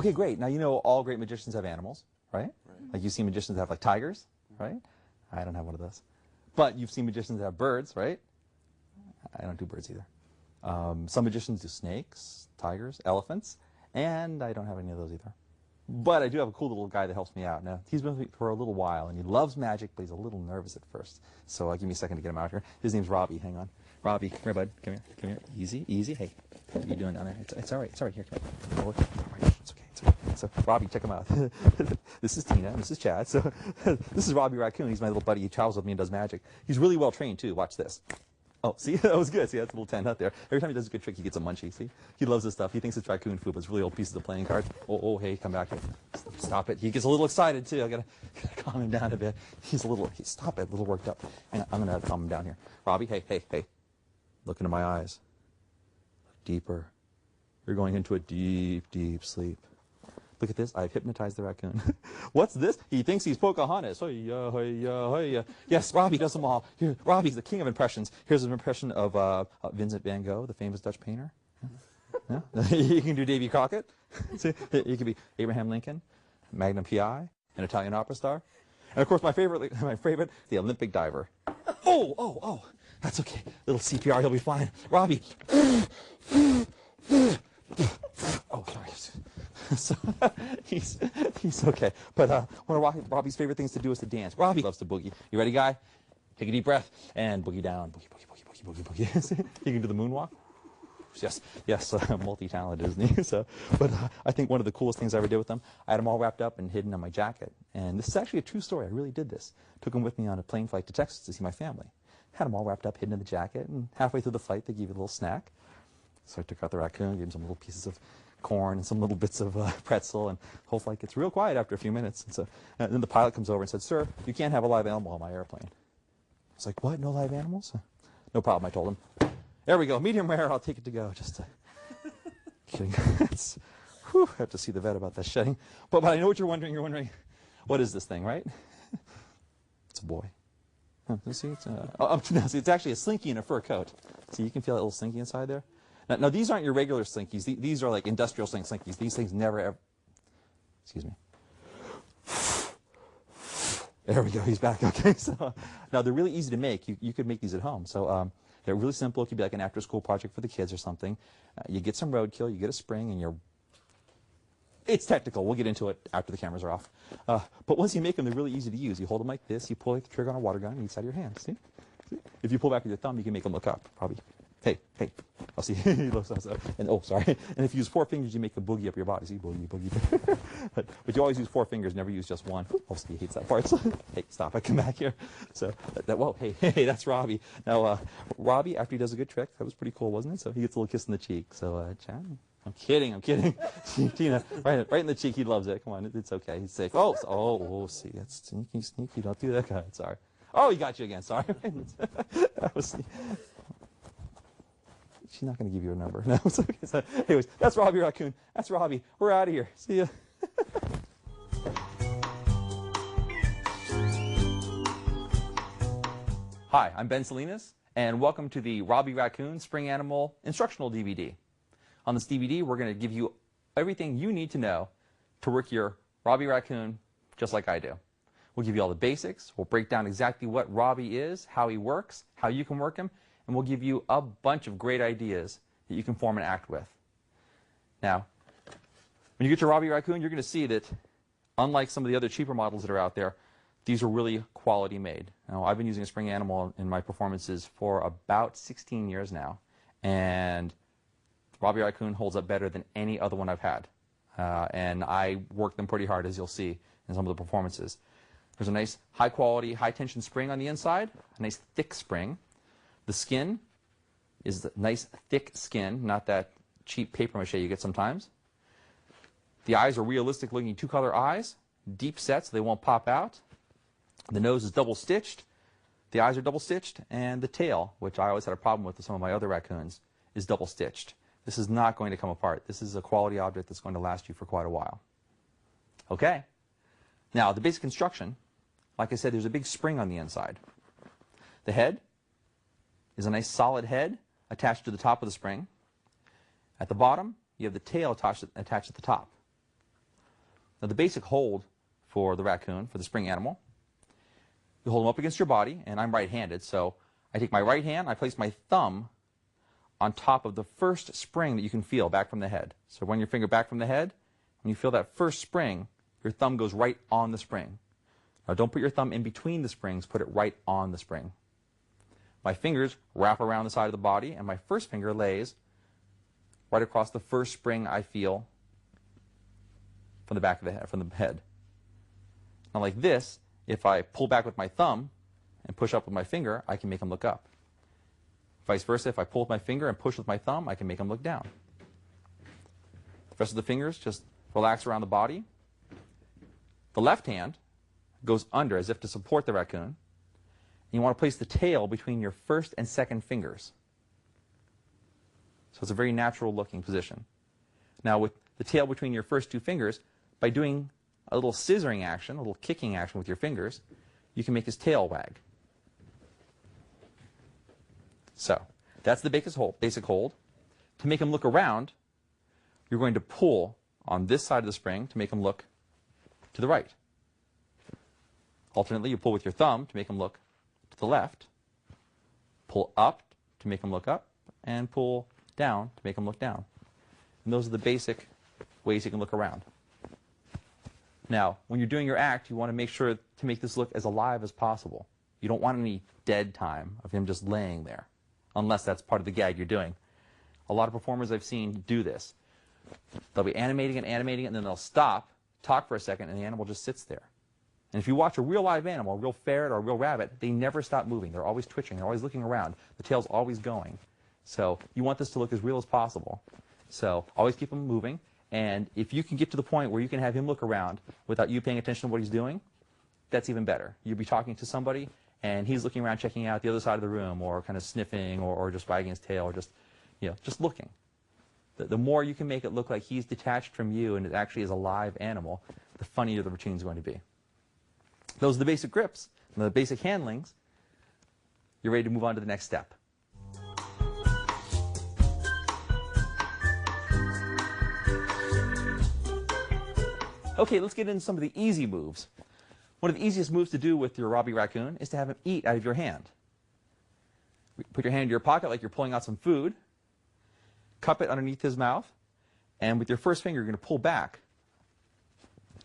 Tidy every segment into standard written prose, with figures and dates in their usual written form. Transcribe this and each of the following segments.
Okay, great. Now you know all great magicians have animals, right? Like you've seen magicians have like tigers, right? I don't have one of those. But you've seen magicians have birds, right? I don't do birds either. Some magicians do snakes, tigers, elephants, and I don't have any of those either. But I do have a cool little guy that helps me out. Now, he's been with me for a little while, and he loves magic, but he's a little nervous at first. So give me a second to get him out here. His name's Robbie. Hang on. Robbie, come here, bud. Come here. Come here. Easy, easy. Hey, what are you doing down there? It's all right. It's all right. Here, come here. All right. It's okay. It's okay. So, Robbie, check him out. This is Tina. This is Chad. So, this is Robbie Racoon. He's my little buddy. He travels with me and does magic. He's really well trained, too. Watch this. Oh, see? That was good. See, that's a little 10 out there. Every time he does a good trick, he gets a munchie. See? He loves this stuff. He thinks it's raccoon food, but it's really old pieces of playing cards. Oh, hey, come back here. Stop it. He gets a little excited, too. I gotta calm him down a bit. Stop it, a little worked up. Hang on, I'm gonna calm him down here. Robbie, hey. Look into my eyes. Look deeper. You're going into a deep, deep sleep. Look at this. I've hypnotized the raccoon. What's this? He thinks he's Pocahontas. Yes, Robbie does them all. Here, Robbie's the king of impressions. Here's an impression of Vincent van Gogh, the famous Dutch painter. Yeah? You can do Davy Crockett. See? You can be Abraham Lincoln, Magnum P.I., an Italian opera star. And, of course, my favorite, the Olympic diver. Oh, that's okay. Little CPR, he'll be fine. Robbie. Oh, sorry. So, he's okay. But one of Robbie's favorite things to do is to dance. Robbie loves to boogie. You ready, guy? Take a deep breath and boogie down. Boogie. You can do the moonwalk. Yes, multi-talented, isn't he? So, but I think one of the coolest things I ever did with them, I had them all wrapped up and hidden in my jacket. And this is actually a true story. I really did this. Took them with me on a plane flight to Texas to see my family. Had them all wrapped up, hidden in the jacket, and halfway through the flight, they gave you a little snack. So I took out the raccoon, gave him some little pieces of corn and some little bits of pretzel, and the whole flight gets real quiet after a few minutes. And then the pilot comes over and said, "Sir, you can't have a live animal on my airplane." I was like, "What? No live animals?" "No problem," I told him. "There we go. Medium rare. I'll take it to go." Just kidding. I have to see the vet about that shedding. But I know what you're wondering. You're wondering, what is this thing, right? It's a boy. See, it's actually a slinky in a fur coat. See, you can feel that little slinky inside there. Now, these aren't your regular slinkies. These are like industrial slinkies. These things never ever... Excuse me. There we go. He's back. Okay. So now they're really easy to make. You could make these at home. So they're really simple. It could be like an after-school project for the kids or something. You get some roadkill. You get a spring, and you're... It's technical. We'll get into it after the cameras are off. But once you make them, they're really easy to use. You hold them like this. You pull like the trigger on a water gun each side of your hand. See? If you pull back with your thumb, you can make them look up. Probably. Hey. I'll see. He looks up. And sorry. And if you use 4 fingers, you make a boogie up your body. See? Boogie. but you always use 4 fingers. Never use just one. Oh, he hates that part. So, hey, stop. I come back here. So, whoa. Hey, that's Robbie. Now, Robbie, after he does a good trick, that was pretty cool, wasn't it? So he gets a little kiss in the cheek. So, Chad. I'm kidding. Tina, right in the cheek. He loves it. Come on, it's okay. He's safe. See, that's sneaky. Don't do that, guy. Sorry. Oh, he got you again. Sorry. She's not going to give you a number. No, it's okay. So, anyways, that's Robbie Racoon. That's Robbie. We're out of here. See ya. Hi, I'm Ben Salinas, and welcome to the Robbie Racoon Spring Animal Instructional DVD. On this DVD, we're going to give you everything you need to know to work your Robbie Racoon just like I do. We'll give you all the basics. We'll break down exactly what Robbie is, how he works, how you can work him, and we'll give you a bunch of great ideas that you can form an act with. Now, when you get your Robbie Racoon, you're going to see that, unlike some of the other cheaper models that are out there, these are really quality made. Now, I've been using a spring animal in my performances for about 16 years now, and Robbie Racoon holds up better than any other one I've had. And I work them pretty hard, as you'll see in some of the performances. There's a nice high-quality, high-tension spring on the inside, a nice thick spring. The skin is the nice, thick skin, not that cheap paper mache you get sometimes. The eyes are realistic-looking two-color eyes, deep set so they won't pop out. The nose is double-stitched. The eyes are double-stitched. And the tail, which I always had a problem with some of my other raccoons, is double-stitched. This is not going to come apart. This is a quality object that's going to last you for quite a while. Okay. Now, the basic construction, like I said, there's a big spring on the inside. The head is a nice solid head attached to the top of the spring. At the bottom, you have the tail attached at the top. Now the basic hold for the raccoon, for the spring animal, you hold him up against your body, and I'm right-handed, so I take my right hand, I place my thumb on top of the first spring that you can feel back from the head. So run your finger back from the head. When you feel that first spring, your thumb goes right on the spring. Now don't put your thumb in between the springs, put it right on the spring. My fingers wrap around the side of the body, and my first finger lays right across the first spring I feel from the back of the head, from the head. Now like this, if I pull back with my thumb and push up with my finger, I can make him look up. Vice versa, if I pull with my finger and push with my thumb, I can make him look down. The rest of the fingers just relax around the body. The left hand goes under as if to support the raccoon. And you want to place the tail between your first and second fingers. So it's a very natural looking position. Now with the tail between your first two fingers, by doing a little scissoring action, a little kicking action with your fingers, you can make his tail wag. So that's the basic hold. To make him look around, you're going to pull on this side of the spring to make him look to the right. Alternately, you pull with your thumb to make him look to the left, pull up to make him look up, and pull down to make him look down. And those are the basic ways you can look around. Now, when you're doing your act, you want to make sure to make this look as alive as possible. You don't want any dead time of him just laying there, unless that's part of the gag you're doing. A lot of performers I've seen do this. They'll be animating it, and then they'll stop, talk for a second, and the animal just sits there. And if you watch a real live animal, a real ferret or a real rabbit, they never stop moving. They're always twitching. They're always looking around. The tail's always going. So you want this to look as real as possible. So always keep him moving. And if you can get to the point where you can have him look around without you paying attention to what he's doing, that's even better. You'll be talking to somebody, and he's looking around, checking out the other side of the room, or kind of sniffing, or just wagging his tail, or just looking. The more you can make it look like he's detached from you and it actually is a live animal, the funnier the routine's going to be. Those are the basic grips and the basic handlings. You're ready to move on to the next step. Okay, let's get into some of the easy moves. One of the easiest moves to do with your Robbie raccoon is to have him eat out of your hand. Put your hand in your pocket like you're pulling out some food, cup it underneath his mouth, and with your first finger you're going to pull back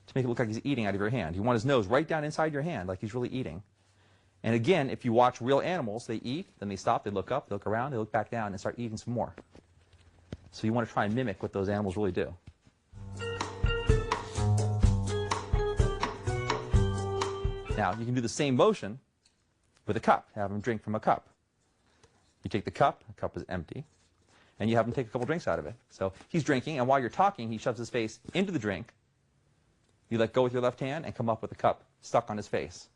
to make it look like he's eating out of your hand. You want his nose right down inside your hand like he's really eating. And again, if you watch real animals, they eat, then they stop, they look up, they look around, they look back down, and start eating some more. So you want to try and mimic what those animals really do. Now, you can do the same motion with a cup. Have him drink from a cup. You take the cup is empty, and you have him take a couple drinks out of it. So he's drinking, and while you're talking, he shoves his face into the drink. You let go with your left hand and come up with the cup stuck on his face.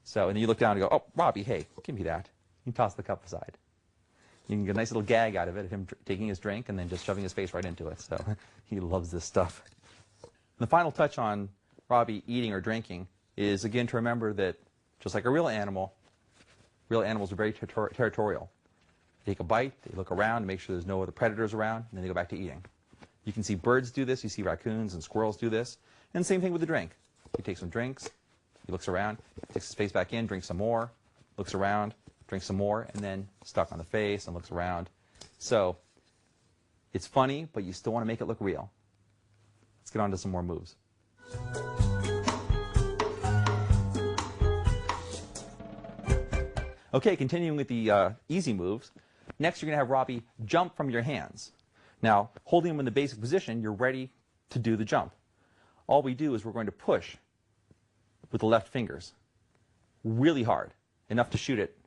So, and then you look down and go, oh, Robbie, hey, give me that. You toss the cup aside. You can get a nice little gag out of it of him taking his drink and then just shoving his face right into it. So he loves this stuff. And the final touch on Robbie eating or drinking is, again, to remember that just like a real animals are very territorial. They take a bite, they look around to make sure there's no other predators around, and then they go back to eating. You can see birds do this, you see raccoons and squirrels do this, and same thing with the drink. He takes some drinks, he looks around, takes his face back in, drinks some more, looks around, drinks some more, and then stuck on the face and looks around. So it's funny, but you still want to make it look real. Let's get on to some more moves. Okay, continuing with the easy moves. Next, you're going to have Robbie jump from your hands. Now, holding him in the basic position, you're ready to do the jump. All we do is we're going to push with the left fingers really hard, enough to shoot it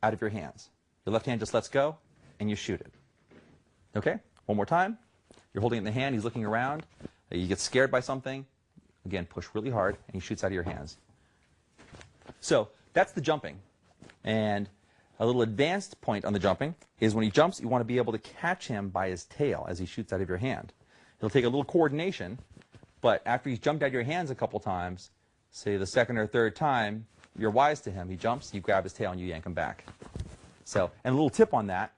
out of your hands. Your left hand just lets go, and you shoot it. Okay? One more time. You're holding it in the hand, he's looking around. You get scared by something. Again, push really hard, and he shoots out of your hands. So, that's the jumping. And a little advanced point on the jumping is when he jumps, you want to be able to catch him by his tail as he shoots out of your hand. It'll take a little coordination, but after he's jumped out of your hands a couple times, say the second or third time, you're wise to him. He jumps, you grab his tail, and you yank him back. So, and a little tip on that,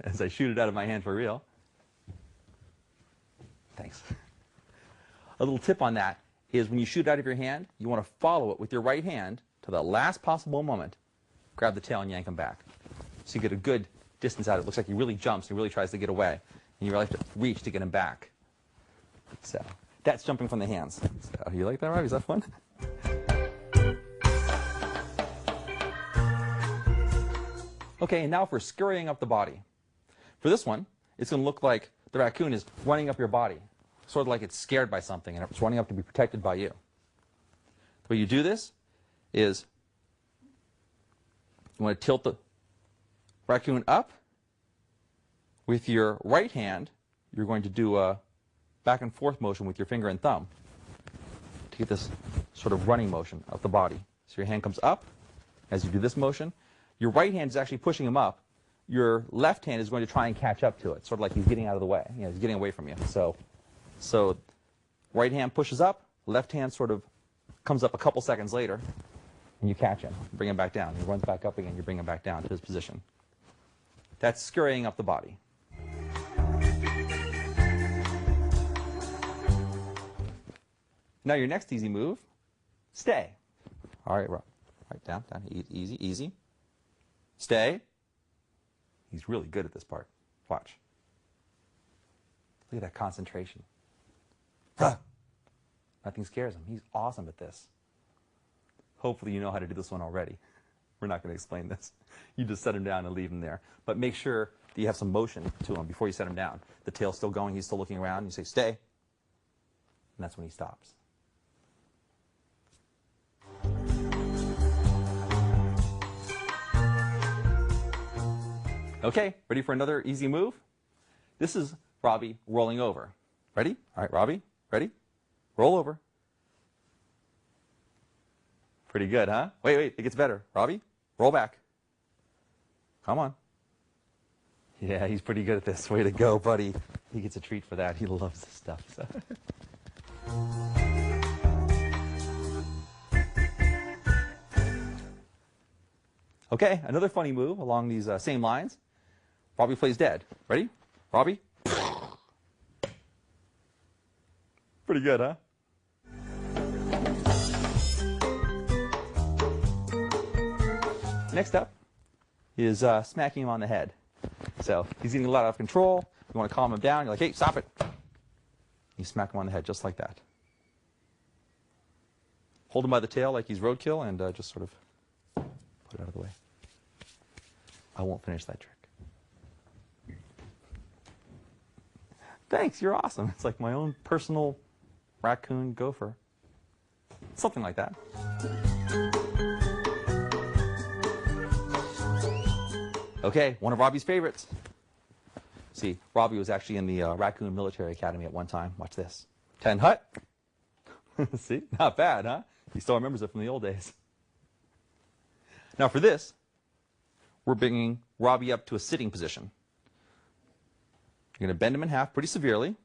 as I shoot it out of my hand for real. Thanks. A little tip on that is when you shoot out of your hand, you want to follow it with your right hand to the last possible moment. Grab the tail and yank him back. So you get a good distance out of it. It looks like he really jumps and he really tries to get away. And you really have to reach to get him back. So that's jumping from the hands. So, you like that, Robbie? Is that fun? Okay, and now for scurrying up the body. For this one, it's going to look like the raccoon is running up your body, sort of like it's scared by something and it's running up to be protected by you. The way you do this is you want to tilt the raccoon up. With your right hand, you're going to do a back and forth motion with your finger and thumb to get this sort of running motion up the body. So your hand comes up as you do this motion. Your right hand is actually pushing him up. Your left hand is going to try and catch up to it, sort of like he's getting out of the way. You know, he's getting away from you. So right hand pushes up, left hand sort of comes up a couple seconds later, and you catch him, bring him back down. He runs back up again, you bring him back down to his position. That's scurrying up the body. Now your next easy move, stay. All right, right, down, easy, easy. Stay. He's really good at this part. Watch. Look at that concentration. Huh. Nothing scares him. He's awesome at this. Hopefully you know how to do this one already. We're not going to explain this. You just set him down and leave him there. But make sure that you have some motion to him before you set him down. The tail's still going. He's still looking around. You say, stay. And that's when he stops. Okay, ready for another easy move? This is Robbie rolling over. Ready? All right, Robbie, ready? Roll over. Pretty good, huh? Wait, it gets better. Robbie, roll back. Come on. Yeah, he's pretty good at this. Way to go, buddy. He gets a treat for that. He loves this stuff. So. Okay, another funny move along these same lines. Robbie plays dead. Ready? Robbie? Pretty good, huh? Next up is smacking him on the head. So he's getting a lot out of control. You want to calm him down. You're like, hey, stop it. You smack him on the head just like that. Hold him by the tail like he's roadkill and just sort of put it out of the way. I won't finish that trick. Thanks, you're awesome. It's like my own personal raccoon gopher. Something like that. Okay, one of Robbie's favorites. See, Robbie was actually in the Raccoon Military Academy at one time. Watch this. 10 hut. See, not bad, huh? He still remembers it from the old days. Now for this, we're bringing Robbie up to a sitting position. You're going to bend him in half pretty severely.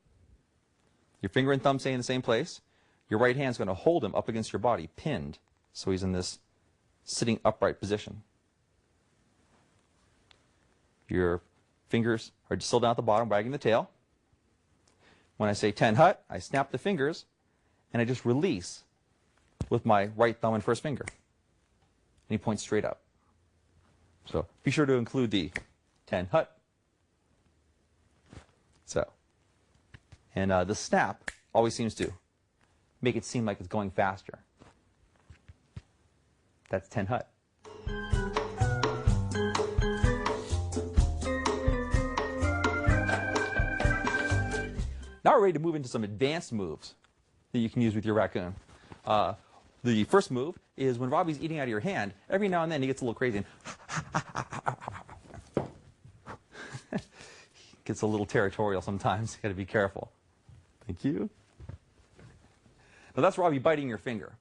Your finger and thumb stay in the same place. Your right hand's going to hold him up against your body, pinned, so he's in this sitting upright position. Your fingers are still down at the bottom, wagging the tail. When I say 10 hut, I snap the fingers, and I just release with my right thumb and first finger. And he points straight up. So be sure to include the 10 hut. So, and the snap always seems to make it seem like it's going faster. That's 10 hut. Now we're ready to move into some advanced moves that you can use with your raccoon. The first move is when Robbie's eating out of your hand, every now and then he gets a little crazy and gets a little territorial sometimes. You got to be careful. Thank you. Now that's Robbie biting your finger.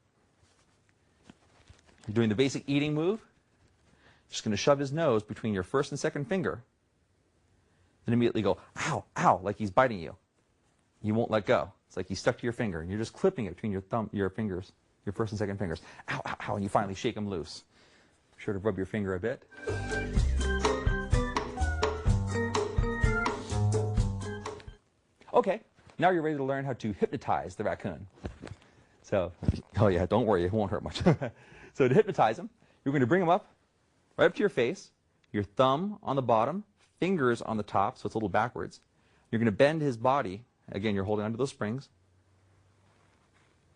You're doing the basic eating move. Just going to shove his nose between your first and second finger. Then immediately go, ow, ow, like he's biting you. You won't let go. It's like he's stuck to your finger, and you're just clipping it between your fingers, your first and second fingers. Ow, ow, ow, and you finally shake him loose. Be sure to rub your finger a bit. Okay, now you're ready to learn how to hypnotize the raccoon. So, oh yeah, don't worry, it won't hurt much. So to hypnotize him, you're going to bring him up, right up to your face, your thumb on the bottom, fingers on the top, so it's a little backwards. You're going to bend his body, again, you're holding onto those springs,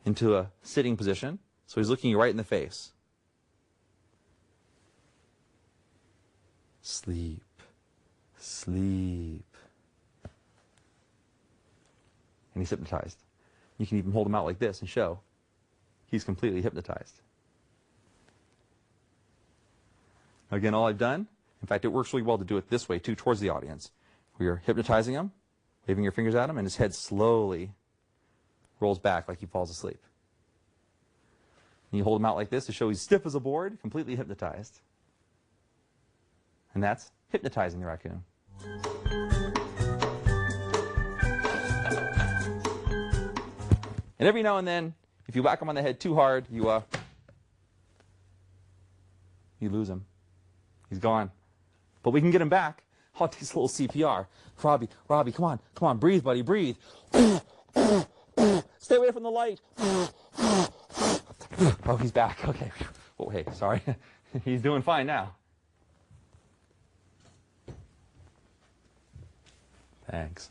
into a sitting position, so he's looking you right in the face. Sleep, sleep. And he's hypnotized. You can even hold him out like this and show he's completely hypnotized. Again, all I've done, in fact, it works really well to do it this way, too, towards the audience. We are hypnotizing him, waving your fingers at him, and his head slowly rolls back like he falls asleep. And you hold him out like this to show he's stiff as a board, completely hypnotized. And that's hypnotizing the raccoon. And every now and then, if you whack him on the head too hard, you lose him. He's gone. But we can get him back. I'll take a little CPR. Robbie, come on, breathe, buddy, breathe. Stay away from the light. Oh, he's back. Okay. Oh, hey, sorry. He's doing fine now. Thanks.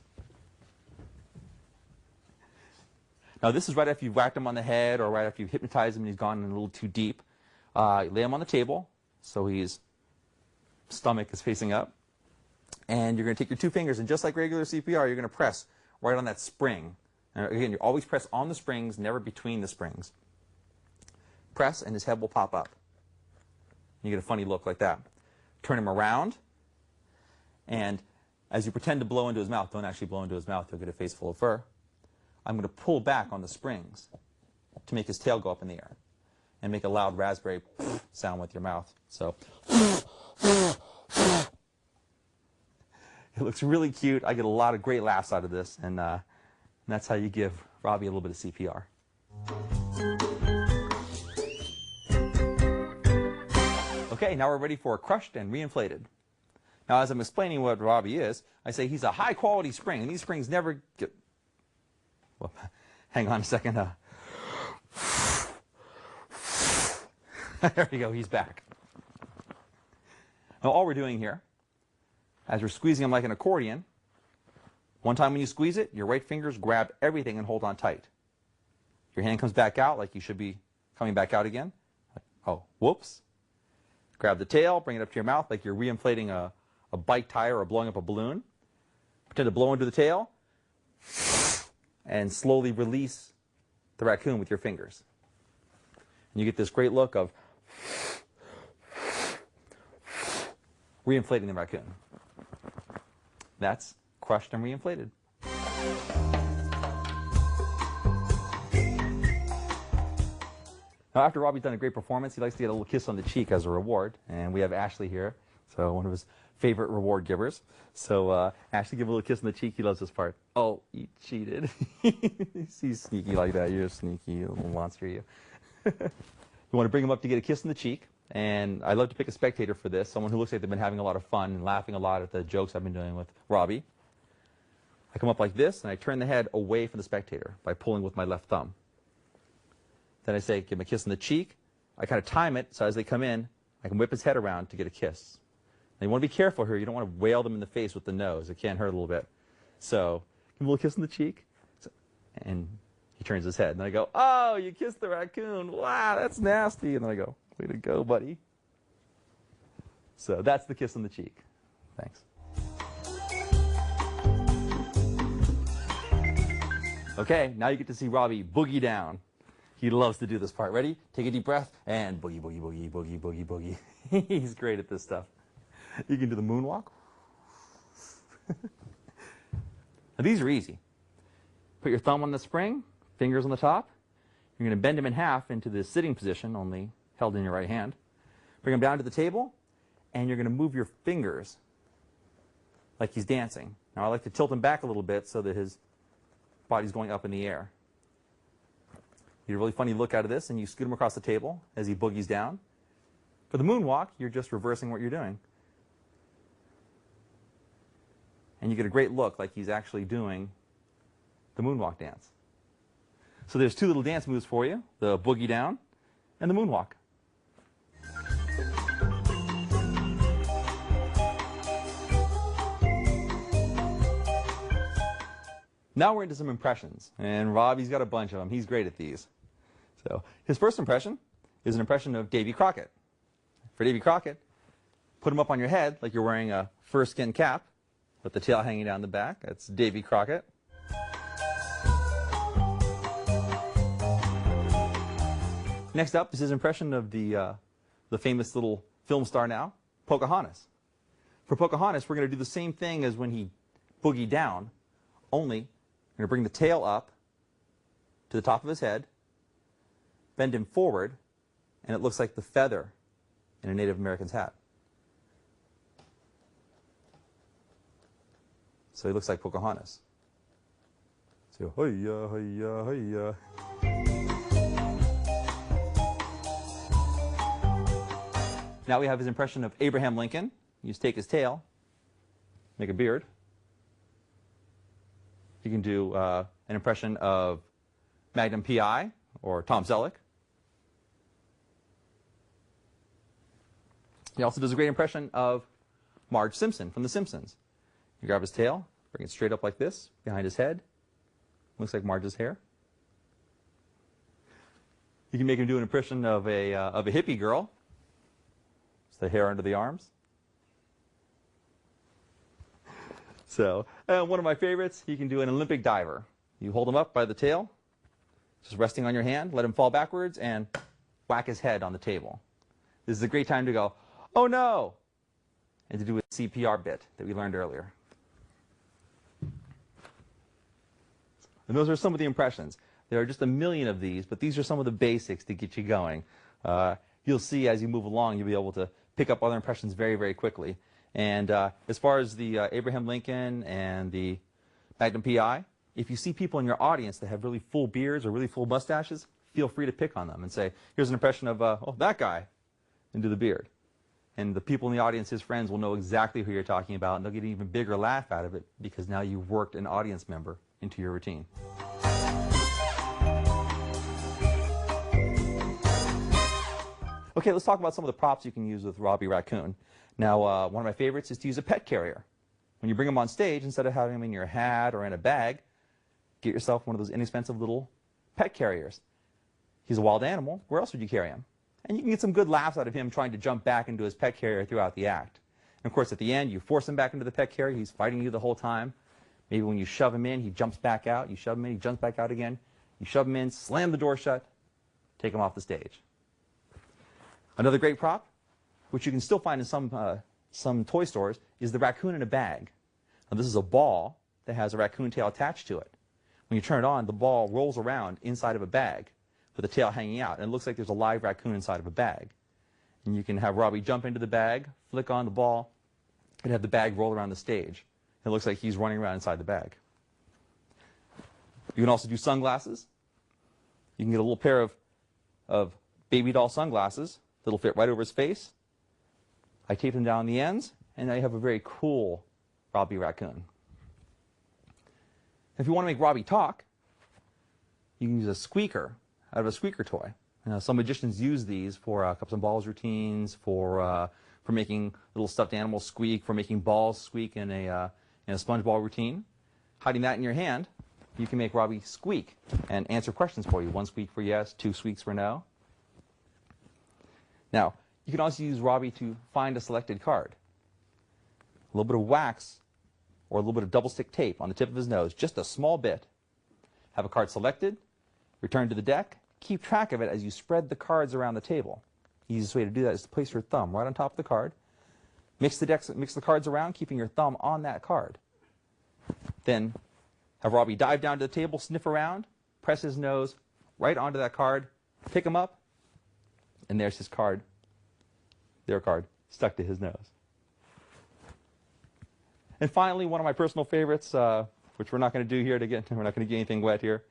Now, this is right after you've whacked him on the head or right after you've hypnotized him and he's gone in a little too deep. You lay him on the table so his stomach is facing up. And you're going to take your two fingers and just like regular CPR, you're going to press right on that spring. And again, you always press on the springs, never between the springs. Press and his head will pop up. You get a funny look like that. Turn him around. And as you pretend to blow into his mouth, don't actually blow into his mouth, you'll get a face full of fur. I'm going to pull back on the springs to make his tail go up in the air and make a loud raspberry sound with your mouth. So it looks really cute. I get a lot of great laughs out of this, and that's how you give Robbie a little bit of CPR. Okay, now we're ready for crushed and reinflated. Now, as I'm explaining what Robbie is, I say he's a high-quality spring, and these springs never get... Well, hang on a second. There you go, he's back. Now, all we're doing here, as we're squeezing him like an accordion, one time when you squeeze it, your right fingers grab everything and hold on tight. Your hand comes back out like you should be coming back out again. Oh, whoops. Grab the tail, bring it up to your mouth like you're reinflating a bike tire or blowing up a balloon. Pretend to blow into the tail. And slowly release the raccoon with your fingers. And you get this great look of reinflating the raccoon. That's crushed and reinflated. Now, after Robbie's done a great performance, he likes to get a little kiss on the cheek as a reward. And we have Ashley here, so one of his favorite reward givers. So Ashley, give a little kiss on the cheek. He loves this part. Oh, you cheated. He's sneaky like that. You're a sneaky little monster, you. You want to bring him up to get a kiss on the cheek. And I love to pick a spectator for this, someone who looks like they've been having a lot of fun and laughing a lot at the jokes I've been doing with Robbie. I come up like this, and I turn the head away from the spectator by pulling with my left thumb. Then I say, give him a kiss on the cheek. I kind of time it so as they come in, I can whip his head around to get a kiss. Now, you want to be careful here. You don't want to whale them in the face with the nose. It can hurt a little bit. So, give him a little kiss on the cheek. And he turns his head. And then I go, oh, you kissed the raccoon. Wow, that's nasty. And then I go, way to go, buddy. So, that's the kiss on the cheek. Thanks. Okay, now you get to see Robbie boogie down. He loves to do this part. Ready? Take a deep breath and boogie, boogie, boogie, boogie, boogie, boogie. He's great at this stuff. You can do the moonwalk. Now, these are easy. Put your thumb on the spring, fingers on the top. You're going to bend him in half into the sitting position, only held in your right hand. Bring him down to the table, and you're going to move your fingers like he's dancing. Now, I like to tilt him back a little bit so that his body's going up in the air. You get a really funny look out of this, and you scoot him across the table as he boogies down. For the moonwalk, you're just reversing what you're doing. And you get a great look like he's actually doing the moonwalk dance. So there's two little dance moves for you, the boogie down and the moonwalk. Now we're into some impressions, and Robbie's got a bunch of them. He's great at these. So his first impression is an impression of Davy Crockett. For Davy Crockett, put him up on your head like you're wearing a fur skin cap with the tail hanging down the back. That's Davy Crockett. Next up is his impression of the famous little film star now, Pocahontas. For Pocahontas, we're going to do the same thing as when he boogied down, only we're going to bring the tail up to the top of his head, bend him forward, and it looks like the feather in a Native American's hat. So he looks like Pocahontas. So, hi-ya, hi-ya, hi-ya. Now we have his impression of Abraham Lincoln. You just take his tail, make a beard. You can do an impression of Magnum P.I. or Tom Selleck. He also does a great impression of Marge Simpson from The Simpsons. You grab his tail, bring it straight up like this, behind his head. Looks like Marge's hair. You can make him do an impression of a hippie girl. It's the hair under the arms. So, one of my favorites, he can do an Olympic diver. You hold him up by the tail, just resting on your hand, let him fall backwards, and whack his head on the table. This is a great time to go, oh no, and to do a CPR bit that we learned earlier. And those are some of the impressions. There are just a million of these, but these are some of the basics to get you going. You'll see as you move along, you'll be able to pick up other impressions very, very quickly. And as far as the Abraham Lincoln and the Magnum P.I., if you see people in your audience that have really full beards or really full mustaches, feel free to pick on them and say, here's an impression of, oh, that guy, and do the beard. And the people in the audience, his friends, will know exactly who you're talking about, and they'll get an even bigger laugh out of it because now you've worked an audience member into your routine. Okay, let's talk about some of the props you can use with Robbie Racoon. Now, one of my favorites is to use a pet carrier. When you bring him on stage, instead of having him in your hat or in a bag, get yourself one of those inexpensive little pet carriers. He's a wild animal. Where else would you carry him? And you can get some good laughs out of him trying to jump back into his pet carrier throughout the act. And of course, at the end, you force him back into the pet carrier. He's fighting you the whole time. Maybe when you shove him in, he jumps back out. You shove him in, he jumps back out again. You shove him in, slam the door shut, take him off the stage. Another great prop, which you can still find in some toy stores, is the raccoon in a bag. Now, this is a ball that has a raccoon tail attached to it. When you turn it on, the ball rolls around inside of a bag with the tail hanging out, and it looks like there's a live raccoon inside of a bag. And you can have Robbie jump into the bag, flick on the ball, and have the bag roll around the stage. It looks like he's running around inside the bag. You can also do sunglasses. You can get a little pair of baby doll sunglasses that'll fit right over his face. I tape them down the ends, and now you have a very cool Robbie Racoon. If you want to make Robbie talk, you can use a squeaker out of a squeaker toy. Some magicians use these for cups and balls routines, for making little stuffed animals squeak, for making balls squeak in a SpongeBob routine. Hiding that in your hand, you can make Robbie squeak and answer questions for you. 1 squeak for yes, 2 squeaks for no. Now, you can also use Robbie to find a selected card. A little bit of wax or a little bit of double stick tape on the tip of his nose, just a small bit. Have a card selected, return to the deck, keep track of it as you spread the cards around the table. The easiest way to do that is to place your thumb right on top of the card. Mix the cards around, keeping your thumb on that card. Then have Robbie dive down to the table, sniff around, press his nose right onto that card, pick him up, and there's his card, their card, stuck to his nose. And finally, one of my personal favorites, which we're not going to do here we're not going to get anything wet here.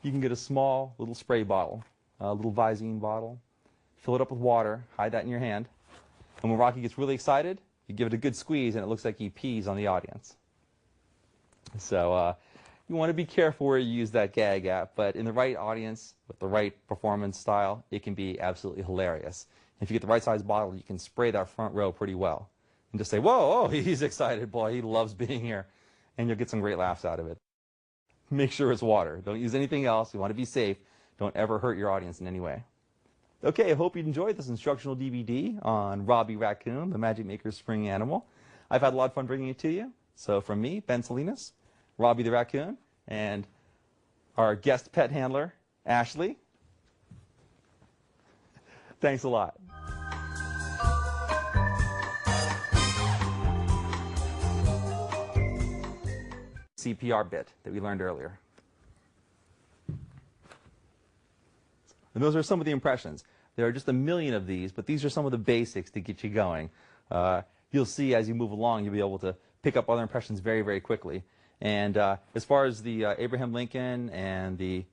You can get a small little spray bottle, a little Visine bottle, fill it up with water, hide that in your hand, and when Rocky gets really excited, you give it a good squeeze and it looks like he pees on the audience. So you want to be careful where you use that gag at, but in the right audience, with the right performance style, it can be absolutely hilarious. If you get the right size bottle, you can spray that front row pretty well. And just say, whoa, oh, he's excited, boy, he loves being here. And you'll get some great laughs out of it. Make sure it's water. Don't use anything else. You want to be safe. Don't ever hurt your audience in any way. Okay, I hope you enjoyed this instructional DVD on Robbie Racoon, the Magic Maker's spring animal. I've had a lot of fun bringing it to you. So from me, Ben Salinas, Robbie the Raccoon, and our guest pet handler, Ashley. Thanks a lot. CPR bit that we learned earlier. And those are some of the impressions. There are just a million of these, but these are some of the basics to get you going. You'll see as you move along, you'll be able to pick up other impressions very, very quickly. And as far as the Abraham Lincoln and the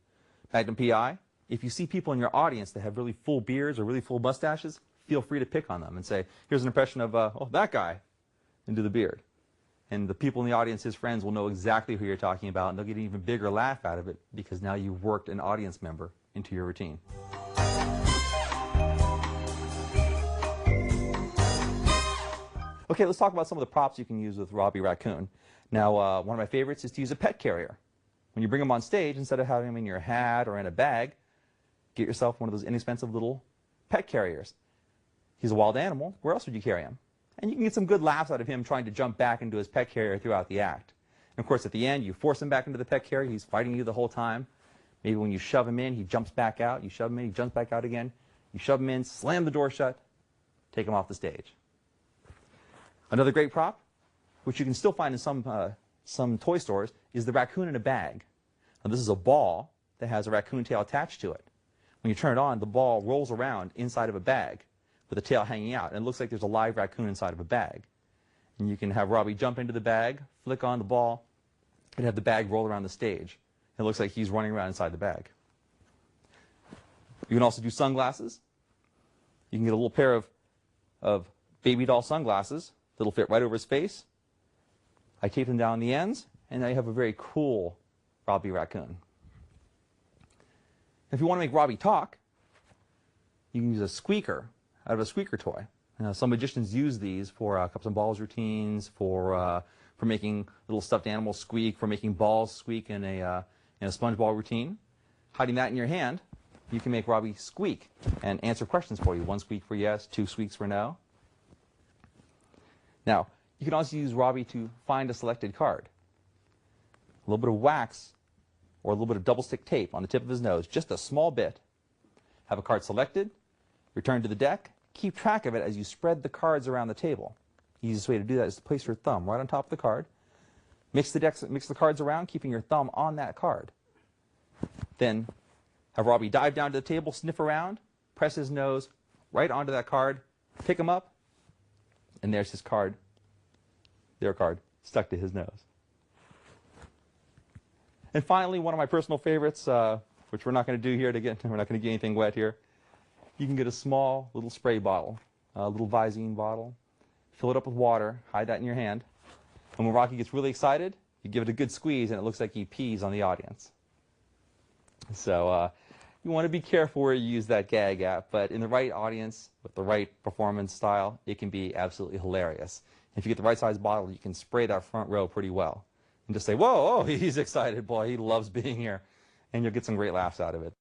Magnum PI, if you see people in your audience that have really full beards or really full mustaches, feel free to pick on them and say, here's an impression of, oh, that guy, and do the beard. And the people in the audience, his friends, will know exactly who you're talking about, and they'll get an even bigger laugh out of it because now you've worked an audience member into your routine. Okay, let's talk about some of the props you can use with Robbie Racoon. Now, one of my favorites is to use a pet carrier. When you bring him on stage, instead of having him in your hat or in a bag, get yourself one of those inexpensive little pet carriers. He's a wild animal. Where else would you carry him? And you can get some good laughs out of him trying to jump back into his pet carrier throughout the act. And of course, at the end, you force him back into the pet carrier. He's fighting you the whole time. Maybe when you shove him in, he jumps back out. You shove him in, he jumps back out again. You shove him in, slam the door shut, take him off the stage. Another great prop, which you can still find in some toy stores, is the raccoon in a bag. Now, this is a ball that has a raccoon tail attached to it. When you turn it on, the ball rolls around inside of a bag with the tail hanging out. And it looks like there's a live raccoon inside of a bag. And you can have Robbie jump into the bag, flick on the ball, and have the bag roll around the stage. It looks like he's running around inside the bag. You can also do sunglasses. You can get a little pair of baby doll sunglasses that'll fit right over his face. I tape them down the ends, and now you have a very cool Robbie Racoon. If you want to make Robbie talk, you can use a squeaker out of a squeaker toy. Some magicians use these for cups and balls routines, for making little stuffed animals squeak, for making balls squeak in a sponge ball routine. Hiding that in your hand, you can make Robbie squeak and answer questions for you. 1 squeak for yes, 2 squeaks for no. Now, you can also use Robbie to find a selected card. A little bit of wax or a little bit of double stick tape on the tip of his nose, just a small bit. Have a card selected, return to the deck, keep track of it as you spread the cards around the table. The easiest way to do that is to place your thumb right on top of the card. Mix the cards around, keeping your thumb on that card. Then have Robbie dive down to the table, sniff around, press his nose right onto that card, pick him up, and there's his card, their card, stuck to his nose. And finally, one of my personal favorites, which we're not going to do here we're not going to get anything wet here. You can get a small little spray bottle, a little Visine bottle, fill it up with water, hide that in your hand. And when Rocky gets really excited, you give it a good squeeze, and it looks like he pees on the audience. So you want to be careful where you use that gag at, but in the right audience, with the right performance style, it can be absolutely hilarious. If you get the right size bottle, you can spray that front row pretty well. And just say, whoa, oh, he's excited, boy, he loves being here. And you'll get some great laughs out of it.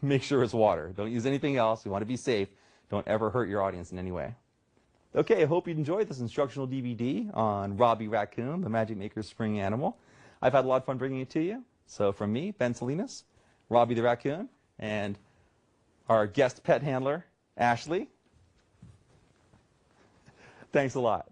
Make sure it's water. Don't use anything else. You want to be safe. Don't ever hurt your audience in any way. Okay, I hope you enjoyed this instructional DVD on Robbie Racoon, the Magic Maker's spring animal. I've had a lot of fun bringing it to you. So from me, Ben Salinas, Robbie the Raccoon, and our guest pet handler, Ashley. Thanks a lot.